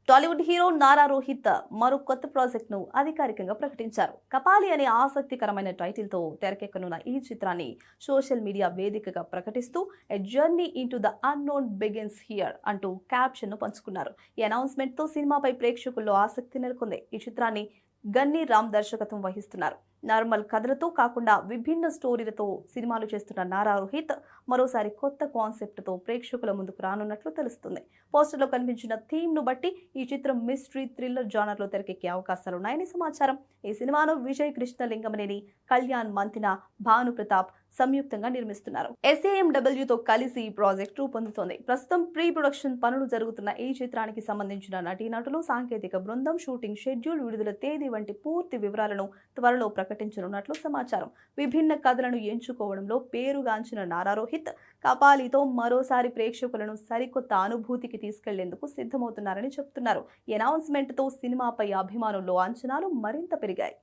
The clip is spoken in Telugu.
టాలీవుడ్ హీరో నారా రోహిత్ మరో కొత్త ప్రాజెక్ట్ ను అధికారికంగా ప్రకటించారు. కపాలి అనే ఆసక్తికరమైన టైటిల్ తో తెరకెక్కనున్న ఈ చిత్రాన్ని సోషల్ మీడియా వేదికగా ప్రకటిస్తూ a journey into the unknown begins here అంటూ క్యాప్షన్ ను పంచుకున్నారు. ఈ అనౌన్స్మెంట్ తో సినిమాపై ప్రేక్షకుల్లో ఆసక్తి నెలకొంది. ఈ చిత్రాన్ని గన్నీ రామ్ దర్శకత్వం వహిస్తున్నారు. నార్మల్ కథలతో కాకుండా విభిన్న స్టోరీలతో సినిమాలు చేస్తున్న నారా రోహిత్ మరోసారి కొత్త కాన్సెప్ట్ తో ప్రేక్షకుల ముందుకు రానున్నట్లు తెలుస్తుంది. పోస్టర్ లో కనిపించిన థీమ్ ను బట్టి ఈ చిత్రం మిస్టరీ థ్రిల్లర్ జానర్ లో తెరకెక్కే అవకాశాలున్నాయని సమాచారం. ఈ సినిమాను విజయ్ కృష్ణలింగమనేని, కళ్యాణ్ మంతిన, భాను ప్రతాప్ సంయుక్తంగా నిర్మిస్తున్నారు. SAMW తో కలిసి ఈ ప్రాజెక్ట్ రూపొందుతోంది. ప్రస్తుతం ప్రీ ప్రొడక్షన్ పనులు జరుగుతున్న ఈ చిత్రానికి సంబంధించిన నటీనటులు, సాంకేతిక బృందం, షూటింగ్ షెడ్యూల్, విడుదల తేదీ వంటి పూర్తి వివరాలను త్వరలో ప్రకటించనున్నట్లు సమాచారం. విభిన్న కథలను ఎంచుకోవడంలో పేరుగాంచిన నారా రోహిత్ కపాలితో మరోసారి ప్రేక్షకులను సరికొత్త అనుభూతికి తీసుకెళ్లేందుకు సిద్ధమవుతున్నారని చెబుతున్నారు. ఈ అనౌన్స్మెంట్ తో సినిమాపై అభిమానుల్లో అంచనాలు మరింత పెరిగాయి.